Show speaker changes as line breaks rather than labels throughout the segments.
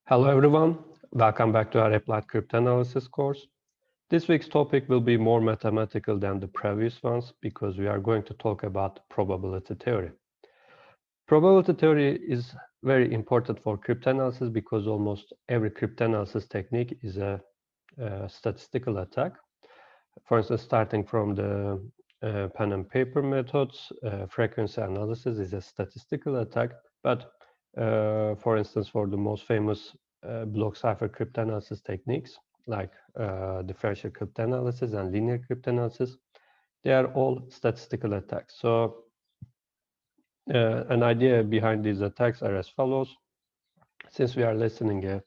Hello everyone, welcome back to our applied cryptanalysis course. This week's topic will be more mathematical than the previous ones because we are going to talk about probability theory. Probability theory is very important for cryptanalysis because almost every cryptanalysis technique is a statistical attack. For instance, starting from the pen and paper methods, frequency analysis is a statistical attack, but for instance, for the most famous block cipher cryptanalysis techniques like differential cryptanalysis and linear cryptanalysis, they are all statistical attacks. So an idea behind these attacks are as follows. Since we are listening a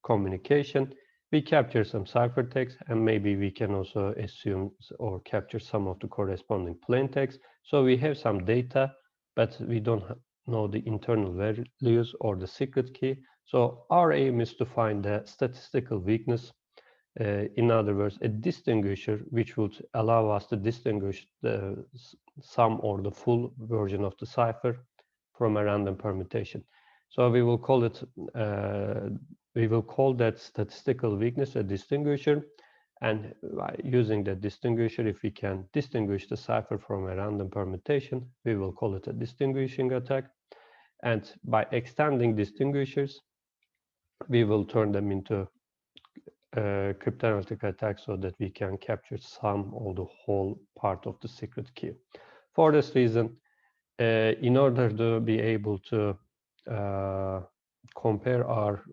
communication, we capture some ciphertext, and maybe we can also assume or capture some of the corresponding plaintext. So we have some data, but we don't know the internal values or the secret key. So our aim is to find the statistical weakness. In other words, a distinguisher which would allow us to distinguish the some or the full version of the cipher from a random permutation. So we will call it that statistical weakness a distinguisher, and by using that distinguisher, if we can distinguish the cipher from a random permutation, we will call it a distinguishing attack. And by extending distinguishers, we will turn them into cryptanalytic attacks so that we can capture some or the whole part of the secret key. For this reason, in order to be able to compare our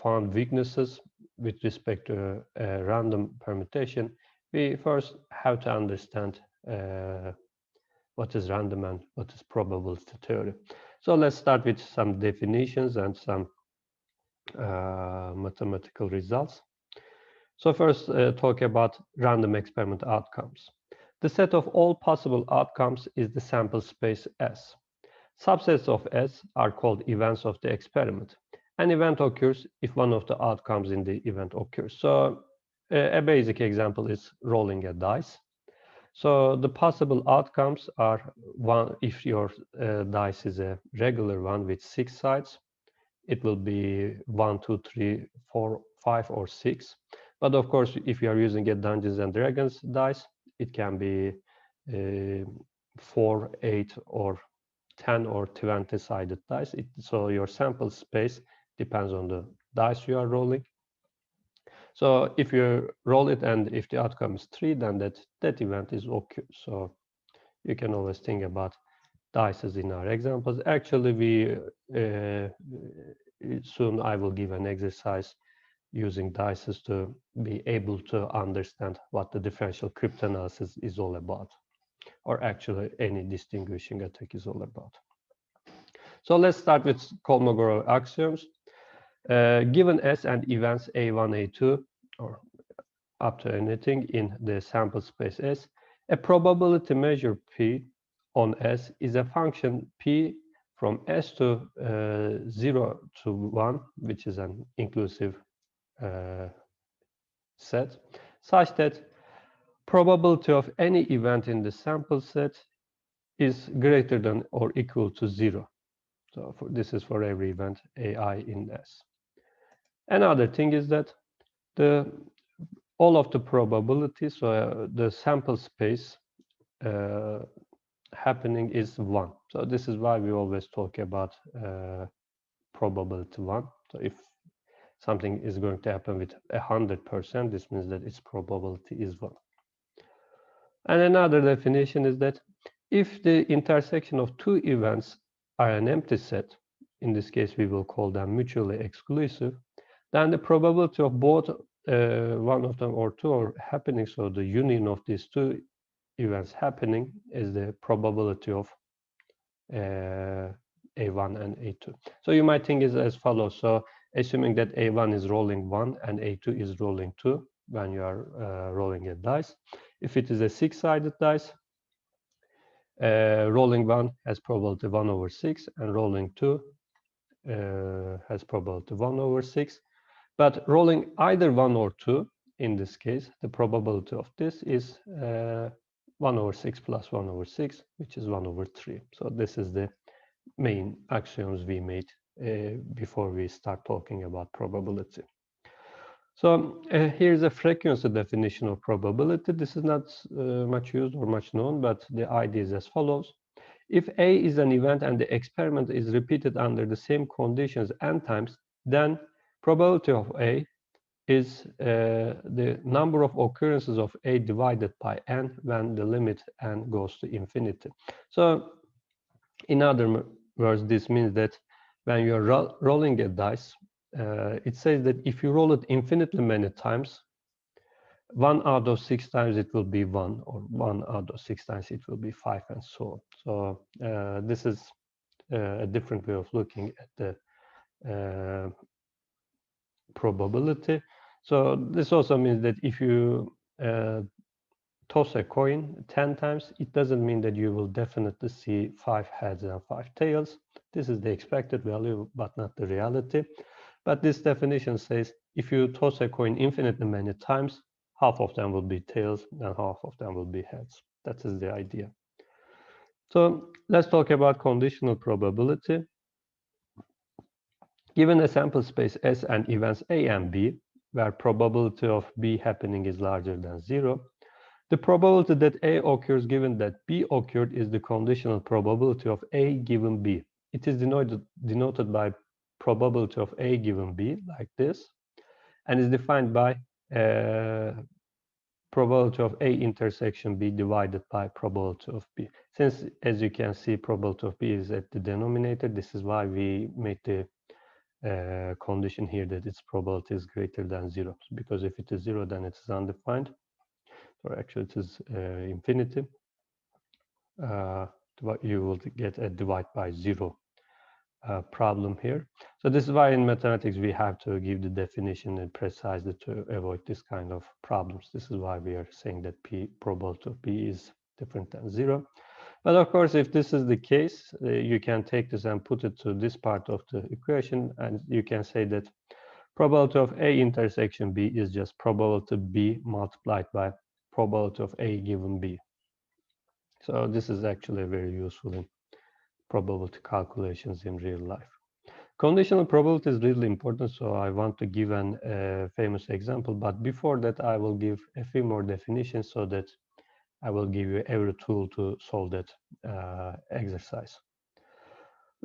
found weaknesses with respect to a random permutation, we first have to understand what is random and what is probability theory. So let's start with some definitions and some mathematical results. So first, talk about random experiment outcomes. The set of all possible outcomes is the sample space S. Subsets of S are called events of the experiment. An event occurs if one of the outcomes in the event occurs. So a basic example is rolling a dice. So the possible outcomes are one, if your dice is a regular one with 6 sides, it will be 1, 2, 3, 4, 5, or 6. But of course, if you are using a Dungeons and Dragons dice, it can be 4, 8, or 10 or 20-sided dice. So your sample space depends on the dice you are rolling. So if you roll it and if the outcome is 3, then that event is okay. So you can always think about dices in our examples. Actually, soon I will give an exercise using dices to be able to understand what the differential cryptanalysis is all about, or actually any distinguishing attack is all about. So let's start with Kolmogorov axioms. Given S and events A1, A2, or up to anything in the sample space S, a probability measure P on S is a function P from S to 0 to 1, which is an inclusive set, such that probability of any event in the sample set is greater than or equal to 0. So this is for every event AI in S. Another thing is that all of the probabilities, so the sample space happening is 1. So this is why we always talk about probability 1. So if something is going to happen with 100%, this means that its probability is 1. And another definition is that if the intersection of two events are an empty set, in this case we will call them mutually exclusive, then the probability of both one of them or two are happening, so the union of these two events happening is the probability of A1 and A2. So you might think it as follows. So assuming that A1 is rolling 1 and A2 is rolling 2 when you are rolling a dice. If it is a 6-sided dice, rolling 1 has probability 1 over 6 and rolling 2 has probability 1 over 6. But rolling either 1 or 2, in this case, the probability of this is 1 over 6 plus 1 over 6, which is 1 over 3. So this is the main axioms we made before we start talking about probability. So here's a frequency definition of probability. This is not much used or much known, but the idea is as follows. If A is an event and the experiment is repeated under the same conditions n times, then probability of A is the number of occurrences of A divided by n when the limit n goes to infinity. So in other words, this means that when you're rolling a dice, it says that if you roll it infinitely many times, 1 out of 6 times it will be 1, or 1 out of 6 times it will be 5, and so on. So this is a different way of looking at the probability. So this also means that if you toss a coin 10 times, it doesn't mean that you will definitely see 5 heads and 5 tails. This is the expected value, but not the reality. But this definition says if you toss a coin infinitely many times, half of them will be tails and half of them will be heads. That is the idea. So let's talk about conditional probability. Given a sample space S and events A and B, where probability of B happening is larger than 0, the probability that A occurs given that B occurred is the conditional probability of A given B. It is denoted by probability of A given B, like this, and is defined by probability of A intersection B divided by probability of B. Since, as you can see, probability of B is at the denominator, this is why we made the condition here that its probability is greater than 0. Because if it is 0, then it is undefined, or actually it is infinity. You will get a divide by 0 problem here. So this is why in mathematics we have to give the definition and precisely to avoid this kind of problems. This is why we are saying that probability of B is different than 0. But of course, if this is the case, you can take this and put it to this part of the equation, and you can say that probability of A intersection B is just probability B multiplied by probability of A given B. So this is actually very useful in probability calculations in real life. Conditional probability is really important, so I want to give a famous example. But before that, I will give a few more definitions so that I will give you every tool to solve that exercise.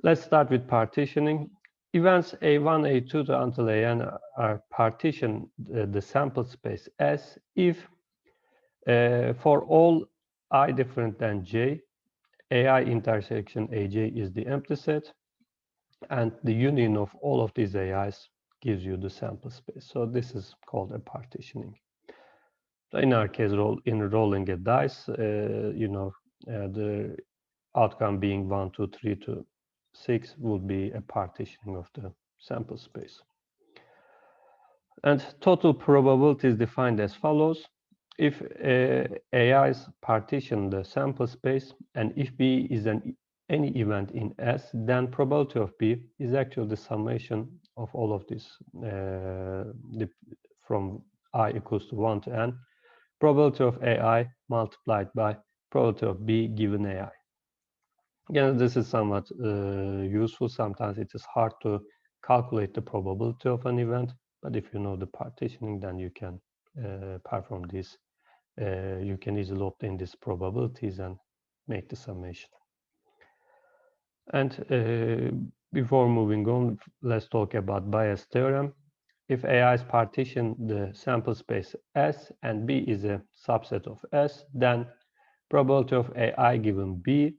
Let's start with partitioning. Events A1, A2 to until AN are partitioned the sample space S if for all I different than J, AI intersection AJ is the empty set, and the union of all of these AIs gives you the sample space. So this is called a partitioning. In our case, in rolling a dice, the outcome being 1, 2, 3 to 6 would be a partitioning of the sample space. And total probability is defined as follows. If AIs partition the sample space, and if B is any event in S, then probability of B is actually the summation of all of this from I equals to 1 to n, probability of AI multiplied by probability of B given AI. Again, this is somewhat useful. Sometimes it is hard to calculate the probability of an event, but if you know the partitioning, then you can perform this. You can easily obtain these probabilities and make the summation. And before moving on, let's talk about Bayes' theorem. If AIs partition the sample space S and B is a subset of S, then probability of AI given B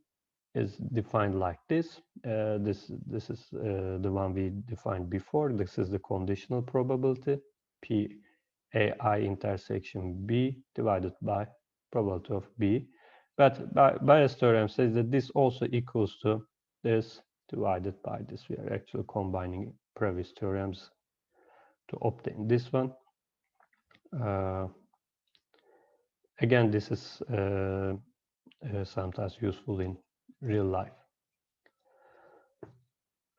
is defined like this. This is the one we defined before. This is the conditional probability, P AI intersection B divided by probability of B. But Bayes' theorem says that this also equals to this divided by this. We are actually combining previous theorems to obtain this one. Again, this is sometimes useful in real life.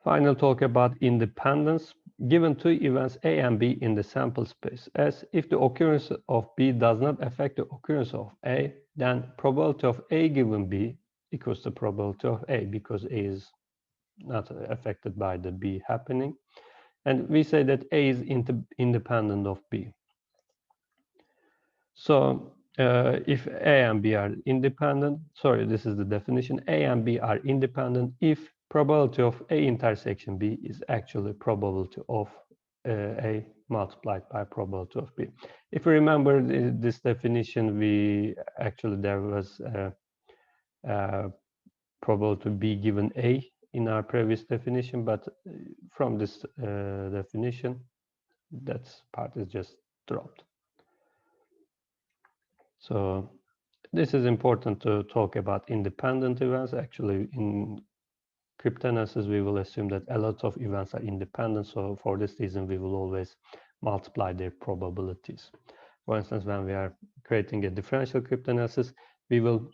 Final talk about independence. Given two events A and B in the sample space S, if the occurrence of B does not affect the occurrence of A, then probability of A given B equals the probability of A, because A is not affected by the B happening. And we say that A is independent of B. So if A and B are independent, sorry, this is the definition, A and B are independent if probability of A intersection B is actually probability of A multiplied by probability of B. If you remember this definition, there was probability B given A in our previous definition, but from this definition, that part is just dropped. So this is important to talk about independent events. Actually, in cryptanalysis, we will assume that a lot of events are independent. So for this reason, we will always multiply their probabilities. For instance, when we are creating a differential cryptanalysis, we will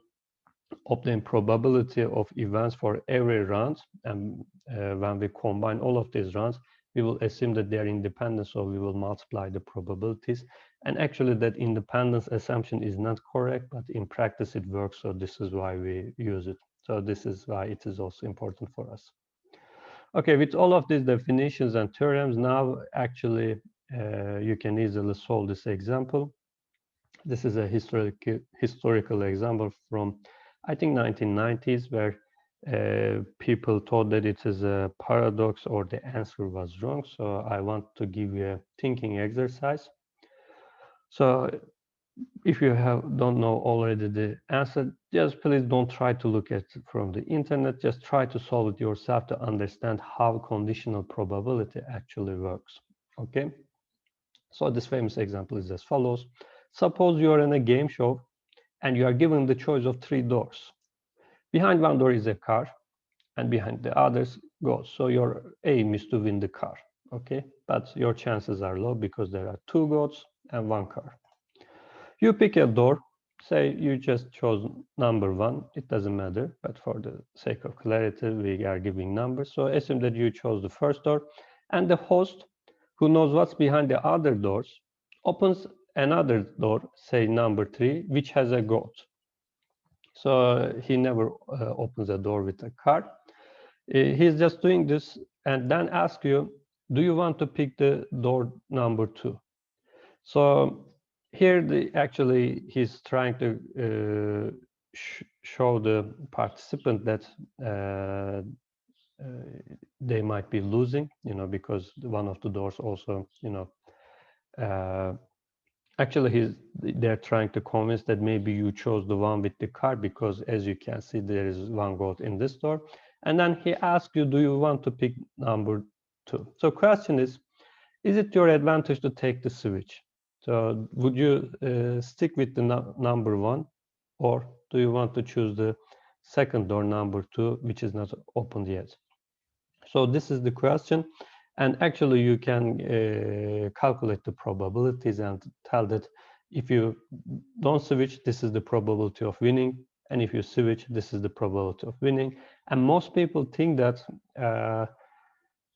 obtain probability of events for every round. And when we combine all of these rounds, we will assume that they are independent. So we will multiply the probabilities. And actually, that independence assumption is not correct, but in practice it works. So this is why we use it. So this is why it is also important for us. Okay, with all of these definitions and theorems, now actually you can easily solve this example. This is a historical example from, I think, 1990s, where people thought that it is a paradox or the answer was wrong. So I want to give you a thinking exercise. So if you don't know already the answer, just please don't try to look at it from the internet. Just try to solve it yourself to understand how conditional probability actually works. Okay. So this famous example is as follows. Suppose you are in a game show and you are given the choice of 3 doors. Behind one door is a car and behind the others goats. So your aim is to win the car. Okay. But your chances are low because there are 2 goats and 1 car. You pick a door, say you just chose number 1, it doesn't matter, but for the sake of clarity, we are giving numbers. So assume that you chose the first door, and the host, who knows what's behind the other doors, opens another door, say number 3, which has a goat. So he never opens a door with a card. He's just doing this and then asks you, do you want to pick the door number 2? So here, actually, he's trying to show the participant that they might be losing, because one of the doors also, actually, they're trying to convince that maybe you chose the one with the card because, as you can see, there is 1 goat in this door. And then he asks you, do you want to pick number 2? So question is it your advantage to take the switch? So would you stick with the number 1, or do you want to choose the second door, number 2, which is not opened yet? So this is the question. And actually, you can calculate the probabilities and tell that if you don't switch, this is the probability of winning. And if you switch, this is the probability of winning. And most people think that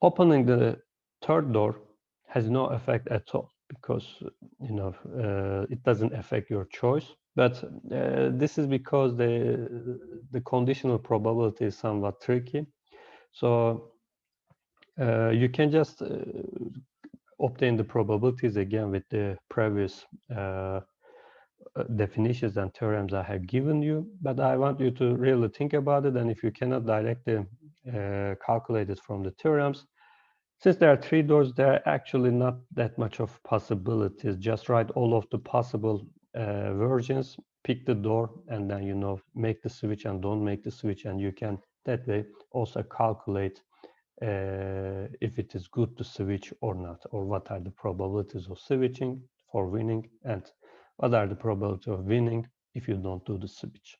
opening the third door has no effect at all because it doesn't affect your choice. But this is because the conditional probability is somewhat tricky. So you can just obtain the probabilities again with the previous definitions and theorems I have given you. But I want you to really think about it. And if you cannot directly calculate it from the theorems, since there are 3 doors, there are actually not that much of possibilities. Just write all of the possible versions, pick the door, and then, make the switch and don't make the switch. And you can that way also calculate if it is good to switch or not, or what are the probabilities of switching for winning, and what are the probability of winning if you don't do the switch.